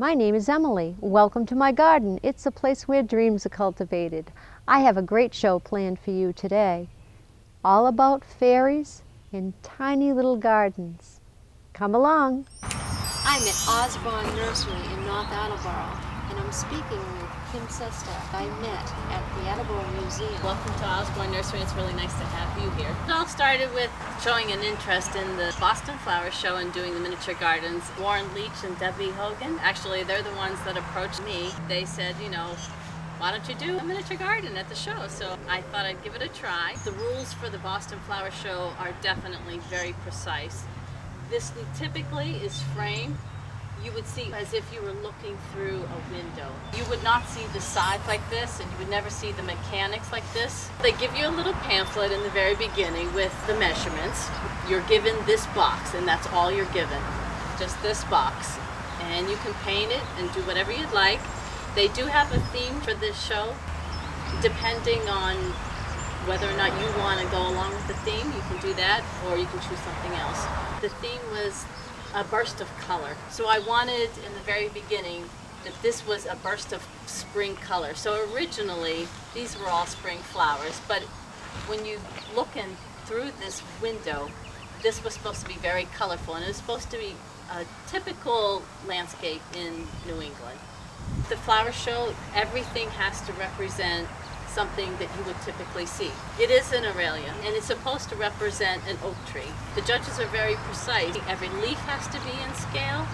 My name is Emily. Welcome to my garden. It's a place where dreams are cultivated. I have a great show planned for you today, all about fairies in tiny little gardens. Come along. I'm at Osborne Nursery in North Attleboro, and I'm speaking with Kim Sesta. I met at the Attleboro Museum. Welcome to Osborne Nursery. It's really nice to have you here. It all started with showing an interest in the Boston Flower Show and doing the miniature gardens. Warren Leach and Debbie Hogan, actually they're the ones that approached me. They said, why don't you do a miniature garden at the show? So I thought I'd give it a try. The rules for the Boston Flower Show are definitely very precise. This typically is framed. You would see as if you were looking through a window. You would not see the sides like this, and you would never see the mechanics like this. They give you a little pamphlet in the very beginning with the measurements. You're given this box, and that's all you're given, just this box. And you can paint it and do whatever you'd like. They do have a theme for this show. Depending on whether or not you want to go along with the theme, you can do that, or you can choose something else. The theme was a burst of color. So I wanted in the very beginning that this was a burst of spring color. So originally these were all spring flowers, but when you look in through this window, this was supposed to be very colorful, and it was supposed to be a typical landscape in New England. The flower show, everything has to represent something that you would typically see. It is an Aurelia, and it's supposed to represent an oak tree. The judges are very precise. Every leaf has to be in scale.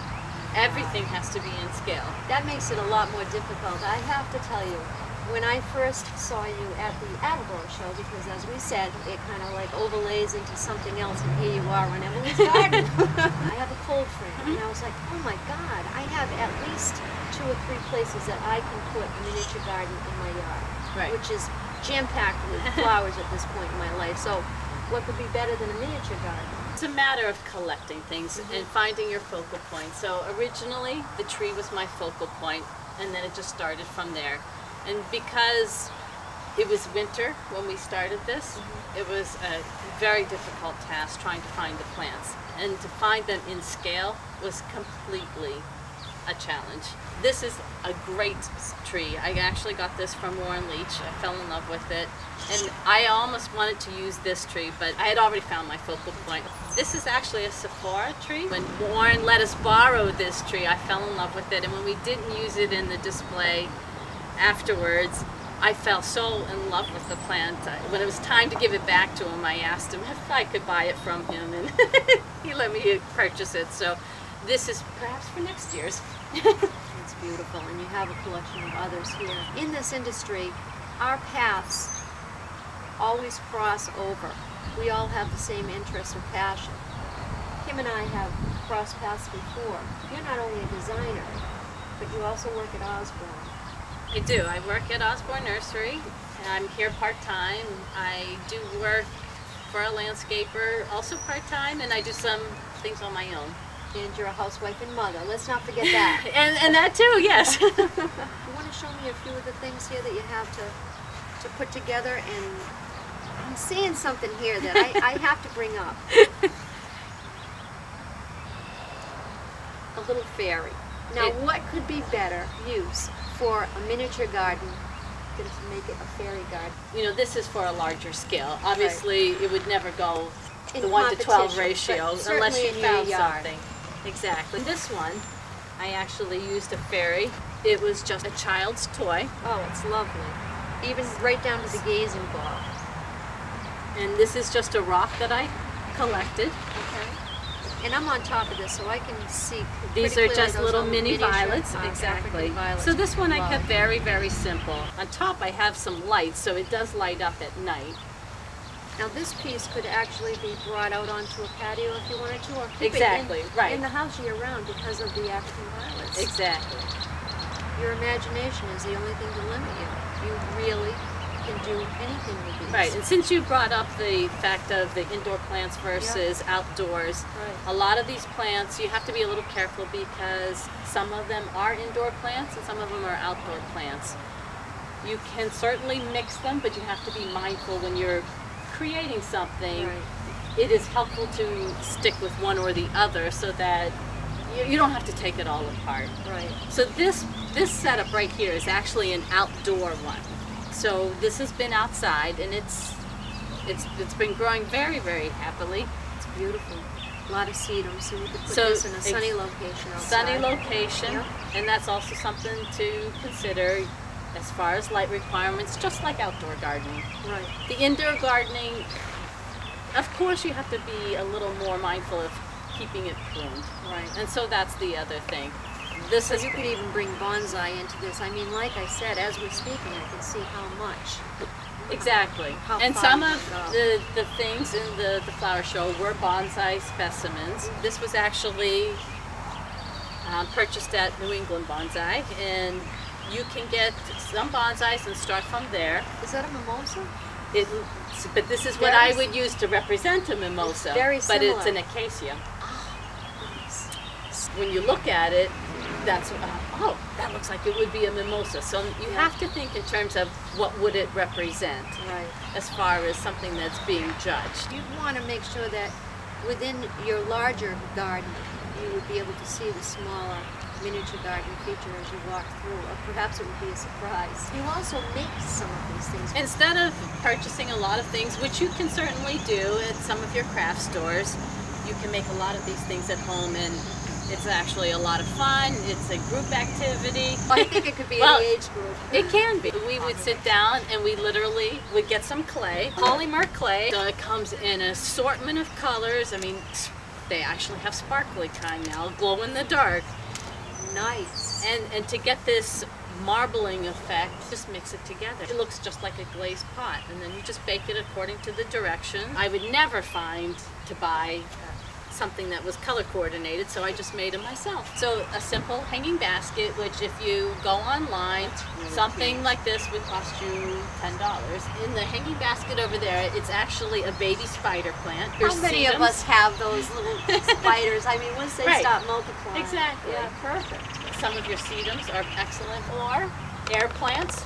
Everything has to be in scale. That makes it a lot more difficult. I have to tell you, when I first saw you at the Attleboro show, because as we said, it kind of like overlays into something else, and here you are on Emily's garden. I have a cold frame, and I was like, oh my God, I have at least 2 or 3 places that I can put a miniature garden in my yard. Right. Which is jam-packed with flowers at this point in my life. So what could be better than a miniature garden? It's a matter of collecting things and finding your focal point. So originally the tree was my focal point, and then it just started from there. And because it was winter when we started this, it was a very difficult task trying to find the plants. And to find them in scale was completely a challenge. This is a great tree. I actually got this from Warren Leach. I fell in love with it, and I almost wanted to use this tree, but I had already found my focal point. This is actually a Sephora tree. When Warren let us borrow this tree, I fell in love with it, and when we didn't use it in the display afterwards, I fell so in love with the plant. When it was time to give it back to him, I asked him if I could buy it from him, and he let me purchase it. So this is perhaps for next year's. It's beautiful, and you have a collection of others here. In this industry, our paths always cross over. We all have the same interests or passion. Kim and I have crossed paths before. You're not only a designer, but you also work at Osborne. I do. I work at Osborne Nursery, and I'm here part-time. I do work for a landscaper, also part-time, and I do some things on my own. And you're a housewife and mother. Let's not forget that. and that too, yes. You want to show me a few of the things here that you have to put together? And I'm seeing something here that I have to bring up. A little fairy. Now, what could be better use for a miniature garden than to make it a fairy garden? This is for a larger scale. Obviously, it would never go the 1 to 12 ratio unless you found something. Exactly. This one, I actually used a fairy. It was just a child's toy. Oh, it's lovely. Even right down to the gazing ball. And this is just a rock that I collected. Okay. And I'm on top of this, so I can see. These are just little mini violets. Exactly. Violets. So this one I kept very, very simple. On top I have some lights, so it does light up at night. Now this piece could actually be brought out onto a patio if you wanted to, or keep exactly, it right. in the house year-round because of the African violets. Exactly. Your imagination is the only thing to limit you. You really can do anything with these. Right, and since you brought up the fact of the indoor plants versus outdoors, a lot of these plants you have to be a little careful because some of them are indoor plants and some of them are outdoor plants. You can certainly mix them, but you have to be mindful when you're creating something. It is helpful to stick with one or the other so that You don't have to take it all apart. Right. So this setup right here is actually an outdoor one. So this has been outside, and it's been growing very, very happily. It's beautiful. A lot of sedum, so you could put So this in a sunny location outside. Sunny location, Yep. and that's also something to consider as far as light requirements, just like outdoor gardening. Right. The indoor gardening, of course, you have to be a little more mindful of keeping it pruned. Right. And so that's the other thing. This So is you could even bring bonsai into this. I mean, like I said, as we're speaking, I can see how much. exactly. How And far some you of can go. the things in the flower show were bonsai specimens. This was actually purchased at New England Bonsai, and you can get some bonsais and start from there. Is that a mimosa? But this is what I Very- would use to represent a mimosa, very but it's similar. an acacia. Nice. When you look at it, that's oh, that looks like it would be a mimosa. So you Yeah. have to think in terms of what would it represent Right. as far as something that's being judged. You'd want to make sure that within your larger garden, you would be able to see the smaller miniature garden feature as you walk through, or perhaps it would be a surprise. You also make some of these things. Instead of purchasing a lot of things, which you can certainly do at some of your craft stores, you can make a lot of these things at home, and it's actually a lot of fun. It's a group activity. I think it could be Well, an age group. It can be. We would sit down and we literally would get some clay, polymer clay. So it comes in an assortment of colors. I mean, they actually have sparkly kind now, glow in the dark. Nice. And to get this marbling effect, just mix it together. It looks just like a glazed pot, and then you just bake it according to the direction. I would never find to buy something that was color coordinated, so I just made them myself. So a simple hanging basket, which if you go online, something like this would cost you $10. In the hanging basket over there, it's actually a baby spider plant. How There's many of sedums. us have those little spiders? I mean, once they Right. start multiplying. Exactly. Yeah, perfect. Some of your sedums are excellent, or air plants.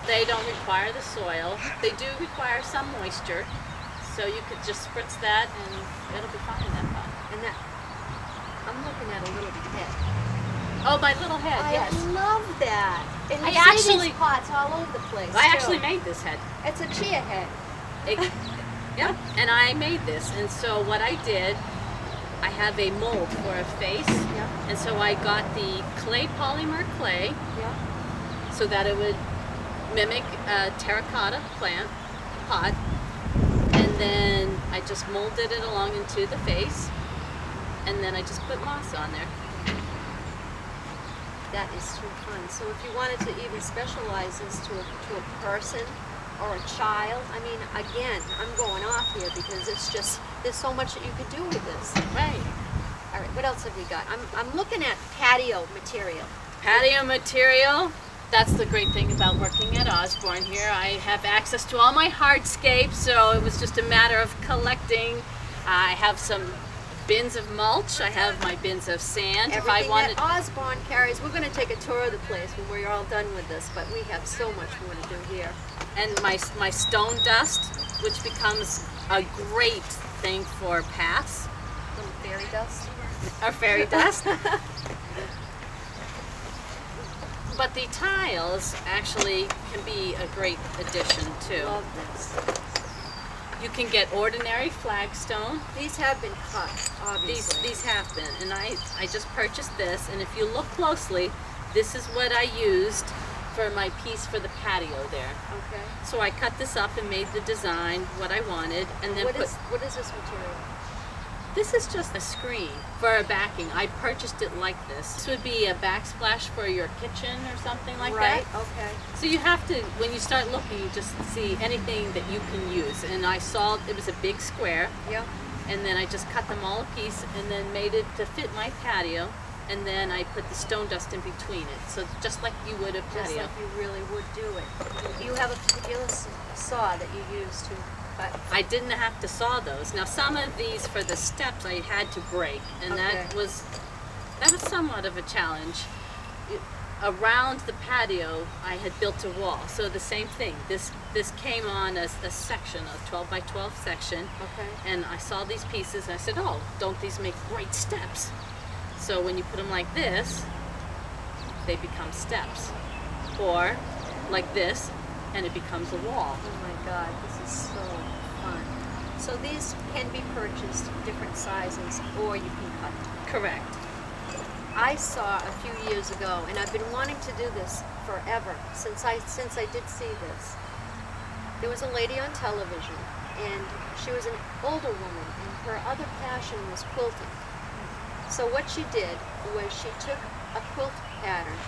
They don't require the soil. They do require some moisture, so you could just spritz that and it'll be fine in that pot. And that, I'm looking at a little head. Oh, my little head, yes. I love that. And I you see actually- these pots all over the place. I too. actually made this head. It's a chia head. Yep, and I made this. And so what I did, I have a mold for a face, Yeah. and so I got the clay polymer clay, Yeah. so that it would mimic a terracotta plant pot, and then I just molded it along into the face, and then I just put moss on there. That is too fun. So if you wanted to even specialize this to a person or a child, I mean, again, I'm going off here because it's just, there's so much that you could do with this. Right. All right, what else have we got? I'm looking at patio material. Patio material. That's the great thing about working at Osborne here. I have access to all my hardscapes, so it was just a matter of collecting. I have some bins of mulch. I have my bins of sand. If I Everything wanted, that Osborne carries. We're going to take a tour of the place when we're all done with this, but we have so much more to do here. and my stone dust, which becomes a great thing for paths. Little fairy dust. Or fairy dust. But the tiles actually can be a great addition too. Love this. You can get ordinary flagstone. These have been cut, obviously. These have been, and I just purchased this, and if you look closely, this is what I used for my piece for the patio there. Okay. So I cut this up and made the design what I wanted, and then What is this material? This is just a screen for a backing. I purchased it like this. This would be a backsplash for your kitchen or something like Right, that. okay. So you have to, when you start looking, you just see anything that you can use. And I saw it was a big square, Yep. and then I just cut them all a piece and then made it to fit my patio. And then I put the stone dust in between it. So just like you would a Just patio. like you really would do it. You have a particular saw that you use to cut. I didn't have to saw those. Now some of these for the steps I had to break, and that Okay. was somewhat of a challenge. around the patio, I had built a wall. So the same thing. This came on as a section, a 12 by 12 section. Okay. And I saw these pieces and I said, oh, don't these make great steps? So when you put them like this, they become steps. Or like this, and it becomes a wall. Oh my God, this is so fun. So these can be purchased different sizes, or you can cut them. Correct. I saw a few years ago, and I've been wanting to do this forever, since I did see this. There was a lady on television, and she was an older woman, and her other passion was quilting. So what she did was she took a quilt pattern,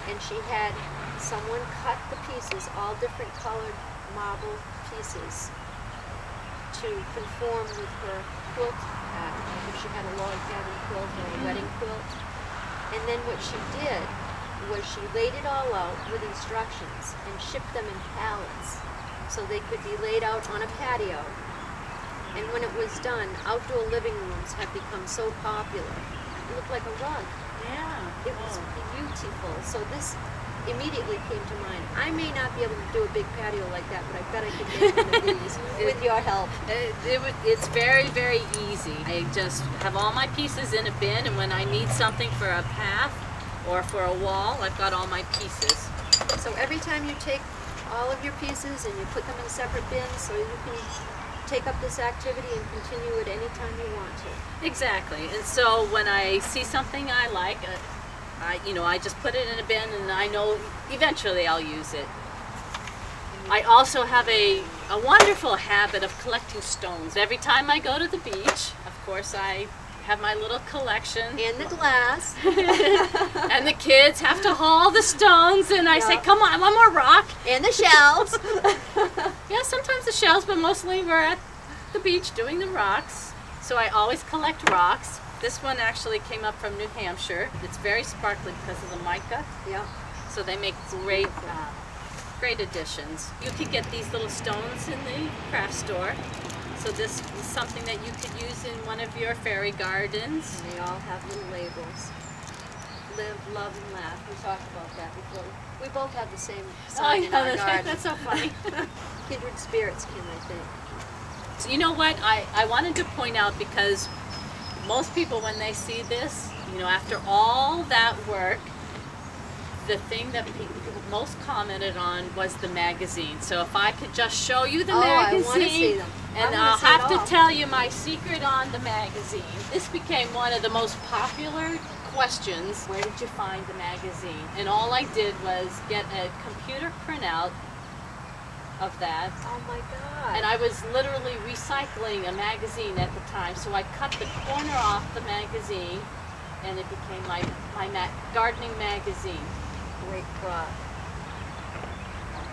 and she had someone cut the pieces, all different colored marble pieces, to conform with her quilt pattern. If she had a log cabin quilt or a wedding quilt. And then what she did was she laid it all out with instructions and shipped them in pallets so they could be laid out on a patio. And when it was done, outdoor living rooms have become so popular. It looked like a rug. Yeah. It was beautiful. So this immediately came to mind. I may not be able to do a big patio like that, but I bet I could make one of these with your help. It's very, very easy. I just have all my pieces in a bin, and when I need something for a path or for a wall, I've got all my pieces. So every time you take all of your pieces and you put them in separate bins so you can take up this activity and continue it anytime you want to. Exactly. And so when I see something I like, I just put it in a bin, and I know eventually I'll use it. I also have a wonderful habit of collecting stones. Every time I go to the beach, of course, I have my little collection. And the glass. And the kids have to haul the stones, and I say, come on, one more rock. And the shells. Yeah, sometimes the shells, but mostly we're at the beach doing the rocks. So I always collect rocks. This one actually came up from New Hampshire. It's very sparkly because of the mica. Yeah. So they make great, great additions. You could get these little stones in the craft store. So this is something that you could use in one of your fairy gardens. And they all have little labels. Live, love, and laugh. We talked about that before. We both have the same sign in our garden. That's so funny. Kindred spirits kin, I think. So you know what? I wanted to point out, because most people, when they see this, after all that work, the thing that people most commented on was the magazine. So if I could just show you the magazine, I want to see them. And I'll have to tell you my secret on the magazine. This became one of the most popular questions. Where did you find the magazine? And all I did was get a computer printout of that. Oh my God. And I was literally recycling a magazine at the time, so I cut the corner off the magazine, and it became my gardening magazine. Great thought.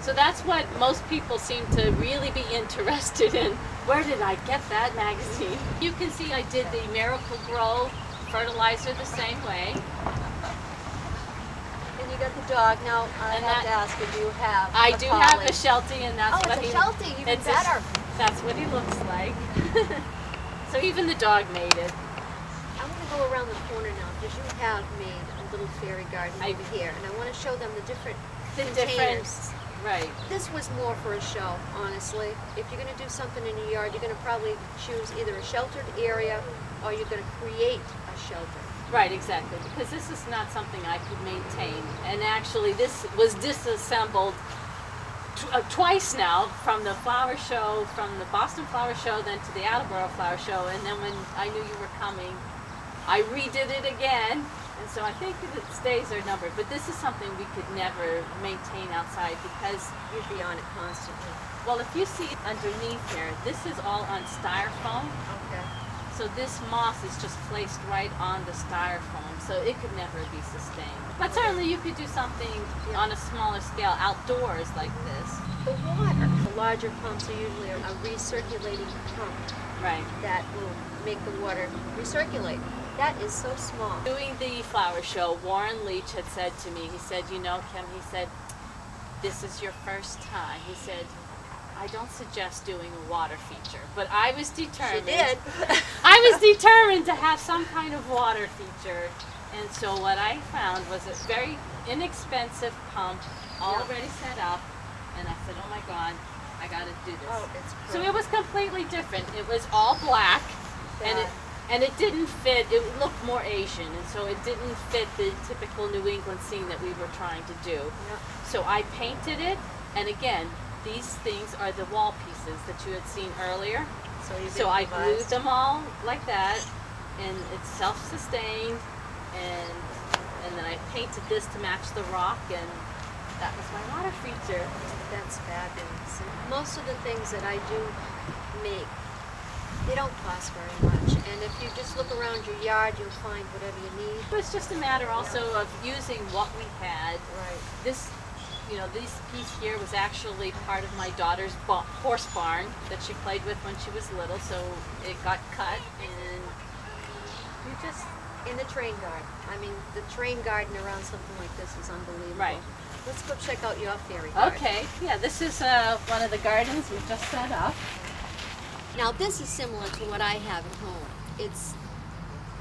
So that's what most people seem to really be interested in. Where did I get that magazine? You can see I did the Miracle Grow fertilizer the same way. And you got the dog. Now, I have to ask you, do you have I do have a Sheltie, and that's what he... Oh, it's a Sheltie, even better. That's what he looks like. So even the dog made it. I want to go around the corner now, because you have made a little fairy garden over here, and I want to show them the different containers. Right. This was more for a show, honestly. If you're going to do something in your yard, you're going to probably choose either a sheltered area or you're going to create a shelter. Right, exactly. Because this is not something I could maintain. And actually, this was disassembled twice now, from the flower show, from the Boston Flower Show, then to the Attleboro Flower Show. And then when I knew you were coming, I redid it again. And so I think its days are numbered, but this is something we could never maintain outside, because you'd be on it constantly. Well, if you see underneath here, this is all on styrofoam. Okay. So this moss is just placed right on the styrofoam, so it could never be sustained. But certainly you could do something on a smaller scale outdoors like this. The water. The larger pumps are usually a recirculating pump. Right. That will make the water recirculate. That is so small. Doing the flower show, Warren Leach had said to me, he said, Kim, he said, this is your first time. He said, I don't suggest doing a water feature, but I was determined. She did. I was determined to have some kind of water feature. And so what I found was a very inexpensive pump, already set up, and I said, oh my God, I gotta do this. Oh, it's so it was completely different. It was all black, and it didn't fit. It looked more Asian, and so it didn't fit the typical New England scene that we were trying to do. Yep. So I painted it, and again, these things are the wall pieces that you had seen earlier. So I glued them all like that, and it's self-sustained, and then I painted this to match the rock, and that was my water feature. That's fabulous. Most of the things that I do make, they don't cost very much. And if you just look around your yard, you'll find whatever you need. It's just a matter also of using what we had. Right. This piece here was actually part of my daughter's horse barn that she played with when she was little, so it got cut, and you just... In the train garden. I mean, the train garden around something like this is unbelievable. Right. Let's go check out your fairy garden. Okay, yeah, this is one of the gardens we've just set up. Now this is similar to what I have at home. It's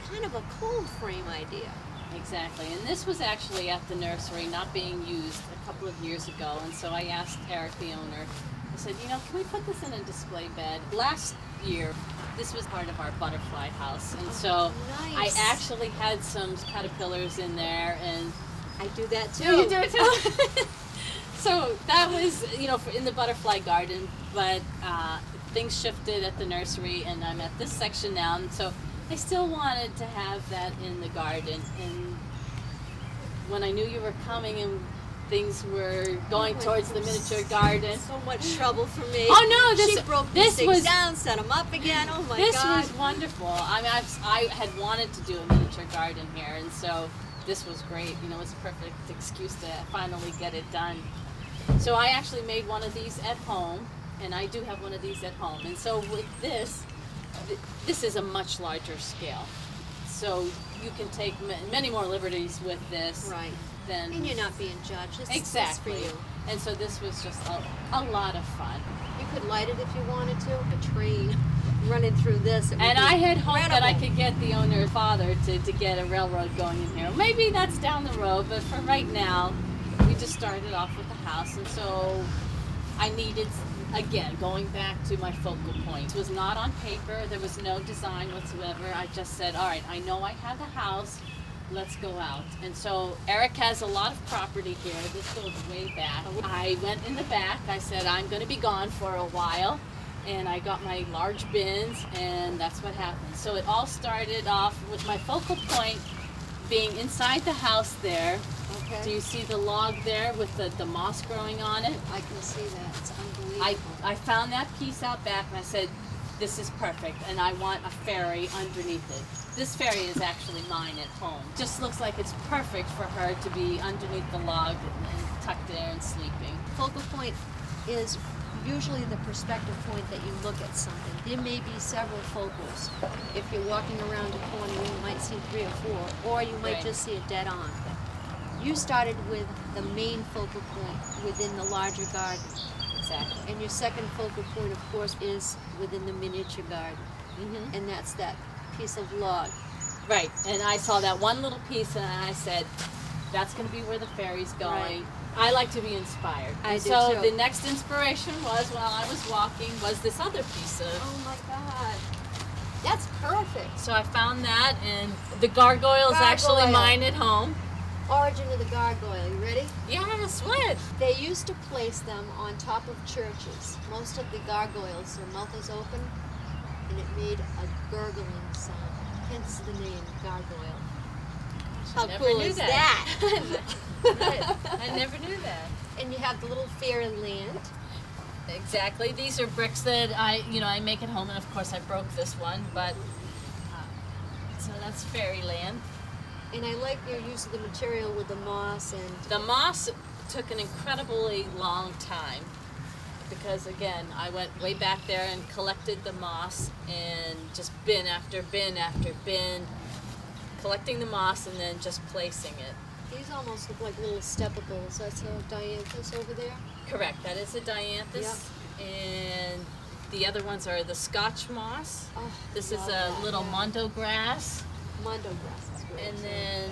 kind of a cold frame idea. Exactly, and this was actually at the nursery, not being used a couple of years ago, and so I asked Eric, the owner, I said, you know, can we put this in a display bed? Last year, this was part of our butterfly house, and so nice. I actually had some caterpillars in there, and I do that too. you do it too? So that was, you know, in the butterfly garden, but things shifted at the nursery, and I'm at this section now, and so I still wanted to have that in the garden. And when I knew you were coming and things were going towards the miniature garden. So much trouble for me. Oh no, she broke these things down, set them up again. Oh my God. This was wonderful. I mean, I had wanted to do a miniature garden here, and so this was great. You know, it's a perfect excuse to finally get it done. So I actually made one of these at home, and I do have one of these at home. And so with this is a much larger scale. So you can take many more liberties with this. Right. And you're not being judged. It's exactly. For you. And so this was just a lot of fun. You could light it if you wanted to. A train running through this. And I had hoped that I could get the owner's father to get a railroad going in here. Maybe that's down the road, but for right now, we just started off with the house. And so I needed, again, going back to my focal point. It was not on paper. There was no design whatsoever. I just said, all right, I know I have a house. Let's go out. And so Eric has a lot of property here. This goes way back. I went in the back. I said, I'm going to be gone for a while. And I got my large bins, and that's what happened. So it all started off with my focal point being inside the house there. Okay. Do you see the log there with the moss growing on it? I can see that. It's unbelievable. I found that piece out back, and I said, this is perfect, and I want a fairy underneath it. This fairy is actually mine at home. Just looks like it's perfect for her to be underneath the log and tucked there and sleeping. Focal point is usually the perspective point that you look at something. There may be several focals. If you're walking around a corner, you might see 3 or 4, or you might just see it dead on. You started with the main focal point within the larger garden. Exactly. And your second focal point, of course, is within the miniature garden. Mm-hmm. And that's that piece of log. Right, and I saw that one little piece, and I said, that's going to be where the fairy's going. Right. I like to be inspired. I do so too. The next inspiration was, while I was walking, was this other piece of... Oh my God. That's perfect. So I found that, and the gargoyle is actually mine at home. Origin of the gargoyle, you ready? Yes, what? They used to place them on top of churches. Most of the gargoyles, their mouth is open, and it made a gurgling sound, hence the name gargoyle. How cool is that? I never knew that. And you have the little fairy land. Exactly. These are bricks that I make at home, and of course I broke this one, but so that's fairyland. And I like your use of the material with the moss and... The moss took an incredibly long time because, again, I went way back there and collected the moss and just bin after bin after bin, collecting the moss and then just placing it. These almost look like little stepicles. That's a dianthus over there? Correct. That is a dianthus. Yep. And the other ones are the Scotch moss. Oh, this is a little mondo grass. Mondo grass is great. And then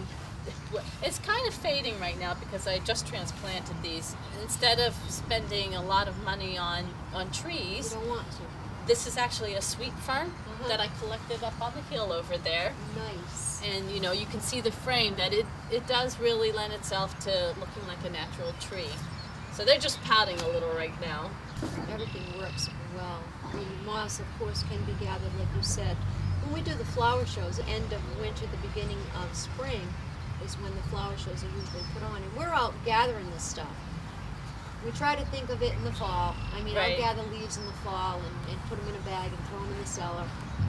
It's kind of fading right now because I just transplanted these. Instead of spending a lot of money on trees, You don't want to. this is actually a sweet fern that I collected up on the hill over there. Nice. And you know, you can see the frame that it does really lend itself to looking like a natural tree. So they're just pouting a little right now. Everything works well. The moss, of course, can be gathered, like you said. When we do the flower shows, end of winter, the beginning of spring, is when the flower shows are usually put on. And we're out gathering this stuff. We try to think of it in the fall. I mean, Right. I'll gather leaves in the fall and put them in a bag and throw them in the cellar.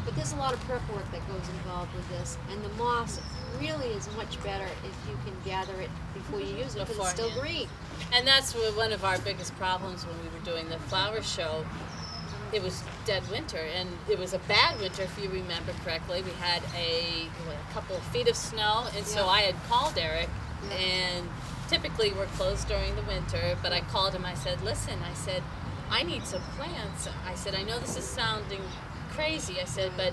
But there's a lot of prep work that goes involved with this. And the moss really is much better if you can gather it before you use it, because it's still green. And that's one of our biggest problems when we were doing the flower show. It was dead winter, and it was a bad winter, if you remember correctly. We had a couple of feet of snow, and so I had called Eric, and typically we're closed during the winter, but I called him. I said, listen, I said, I need some plants. I said, I know this is sounding crazy. I said, but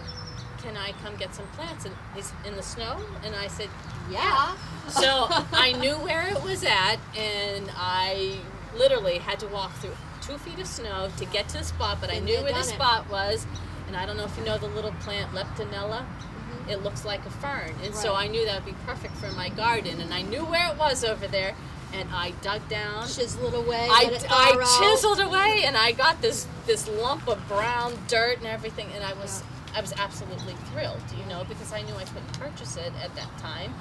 can I come get some plants? And he's in the snow? And I said, yeah. So I knew where it was at, and I literally had to walk through 2 feet of snow to get to the spot, but I knew where the spot was. And I don't know if you know the little plant Leptonella. It looks like a fern, and so I knew that would be perfect for my garden, and I knew where it was over there, and I dug down, chiseled away. I chiseled away, and I got this lump of brown dirt and everything, and I was absolutely thrilled, you know, because I knew I couldn't purchase it at that time,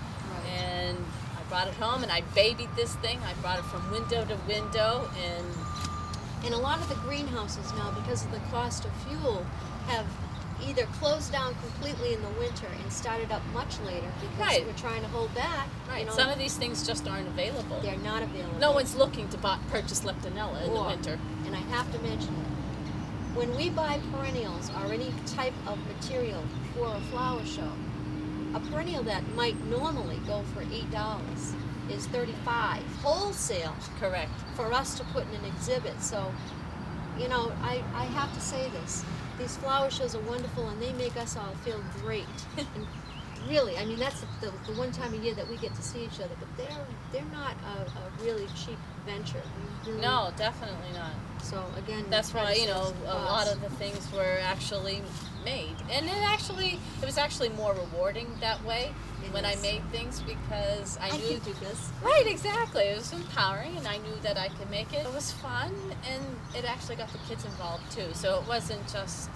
and I brought it home, and I babied this thing. I brought it from window to window, and a lot of the greenhouses now, because of the cost of fuel, have either closed down completely in the winter and started up much later because we're trying to hold back. Right. You know, some of these things just aren't available. They're not available. No one's looking to purchase Leptonella in the winter. And I have to mention, when we buy perennials or any type of material for a flower show, a perennial that might normally go for $8 is $35 wholesale. Correct. For us to put in an exhibit. So, you know, I have to say this. These flower shows are wonderful, and they make us all feel great. And really, I mean, that's the one time a year that we get to see each other. But they're not a really cheap venture. Really, no, definitely not. So again, that's why, you know, a lot of the things were actually made, and it was actually more rewarding that way when I made things, because I knew I could do this. Right, exactly. It was empowering, and I knew that I could make it. It was fun, and it actually got the kids involved too. So it wasn't just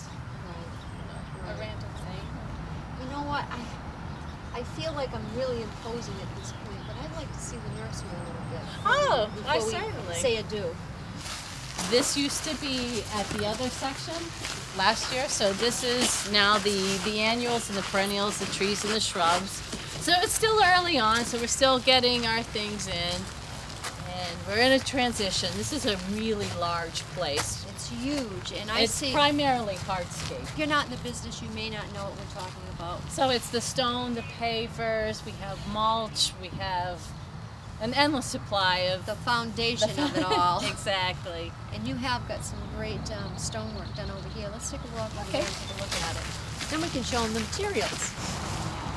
a random thing. You know what? I feel like I'm really imposing at this point, but I'd like to see the nursery a little bit. Oh, I before certainly. we say adieu. This used to be at the other section last year, so this is now the annuals and the perennials, the trees and the shrubs. So it's still early on, so we're still getting our things in, and we're in a transition. This is a really large place. It's huge, and it's primarily hardscape. If you're not in the business, you may not know what we're talking about. So it's the stone, the pavers, we have mulch, we have an endless supply of the foundation of it all. Exactly. And you have got some great stonework done over here. Let's take a walk over there and take a look at it. Then we can show them the materials.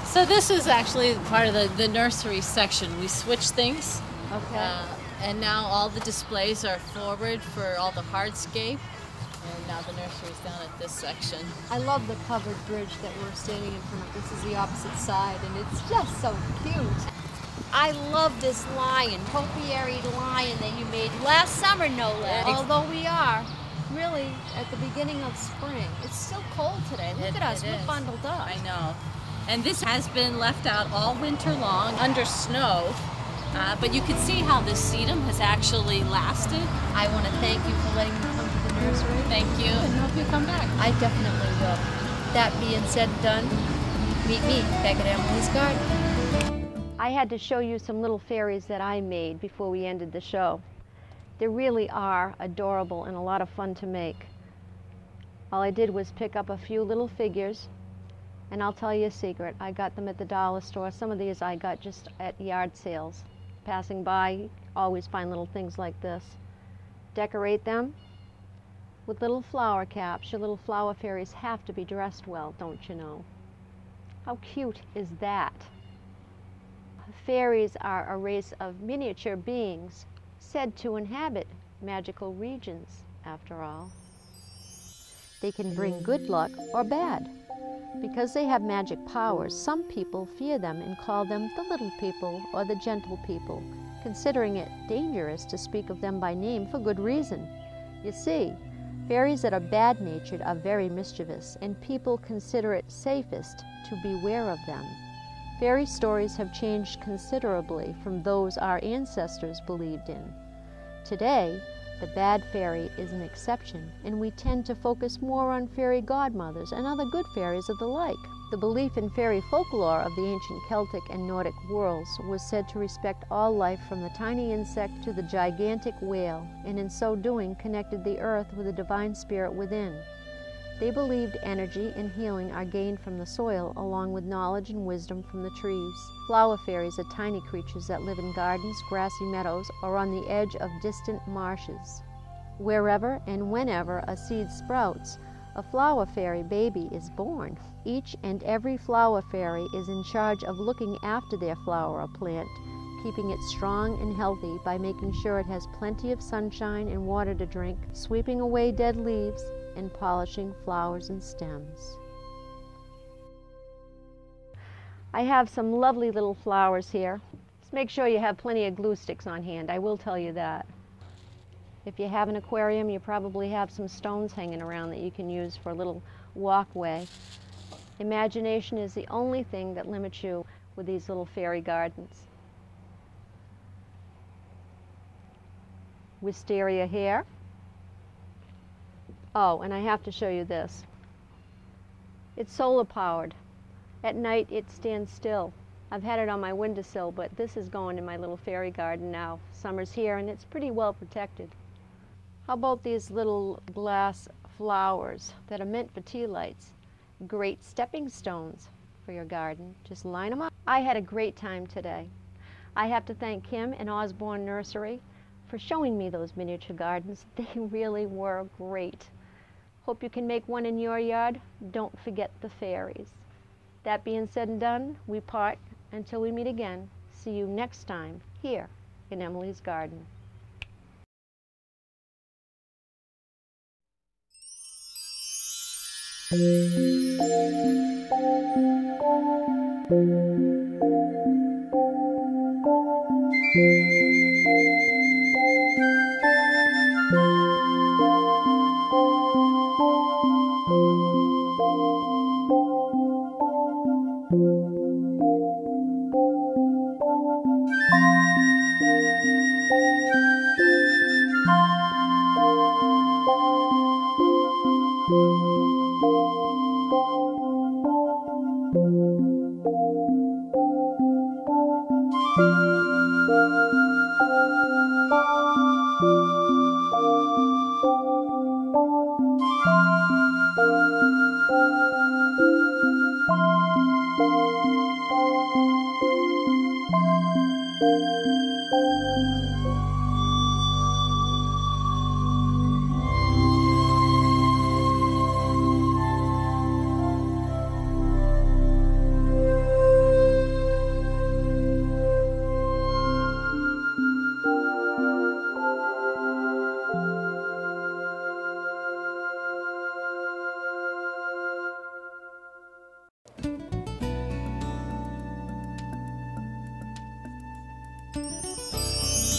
So this is actually part of the nursery section. We switch things. Okay. And now all the displays are forward for all the hardscape. And now the nursery's down at this section. I love the covered bridge that we're standing in front of. This is the opposite side, and it's just so cute. I love this lion, topiary lion that you made last summer, no less. Although we are really at the beginning of spring. It's still cold today. Look at us, we're bundled up. I know. And this has been left out all winter long under snow. But you can see how this sedum has actually lasted. I want to thank you for letting me come to the nursery. Thank you, and hope you come back. I definitely will. That being said and done, meet me back at Emily's garden. I had to show you some little fairies that I made before we ended the show. They really are adorable and a lot of fun to make. All I did was pick up a few little figures, and I'll tell you a secret. I got them at the dollar store. Some of these I got just at yard sales. Passing by, always find little things like this. Decorate them with little flower caps. Your little flower fairies have to be dressed well, don't you know? How cute is that? fairies are a race of miniature beings said to inhabit magical regions, after all. They can bring good luck or bad. Because they have magic powers, some people fear them and call them the little people or the gentle people, considering it dangerous to speak of them by name for good reason. You see, fairies that are bad-natured are very mischievous, and people consider it safest to beware of them. Fairy stories have changed considerably from those our ancestors believed in. Today, the bad fairy is an exception, and we tend to focus more on fairy godmothers and other good fairies of the like. The belief in fairy folklore of the ancient Celtic and Nordic worlds was said to respect all life from the tiny insect to the gigantic whale, and in so doing connected the earth with the divine spirit within. They believed energy and healing are gained from the soil, along with knowledge and wisdom from the trees. Flower fairies are tiny creatures that live in gardens, grassy meadows, or on the edge of distant marshes. Wherever and whenever a seed sprouts, a flower fairy baby is born. Each and every flower fairy is in charge of looking after their flower or plant, keeping it strong and healthy by making sure it has plenty of sunshine and water to drink, sweeping away dead leaves, and polishing flowers and stems. I have some lovely little flowers here. Just make sure you have plenty of glue sticks on hand, I will tell you that. If you have an aquarium, you probably have some stones hanging around that you can use for a little walkway. Imagination is the only thing that limits you with these little fairy gardens. Wisteria here. Oh, and I have to show you this. It's solar powered. At night it stands still. I've had it on my windowsill, but this is going in my little fairy garden now. Summer's here and it's pretty well protected. How about these little glass flowers that are meant for tea lights? Great stepping stones for your garden. Just line them up. I had a great time today. I have to thank Kim and Osborne Nursery for showing me those miniature gardens. They really were great. Hope you can make one in your yard. Don't forget the fairies. That being said and done, we part until we meet again. See you next time here in Emily's Garden.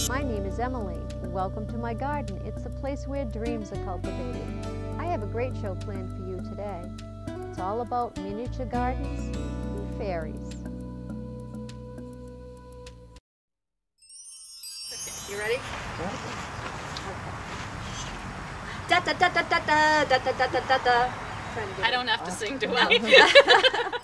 My name is Emily. Welcome to my garden. It's a place where dreams are cultivated. I have a great show planned for you today. It's all about miniature gardens and fairies. You ready? Da da da da da da da da da da da. I don't have to sing, do I?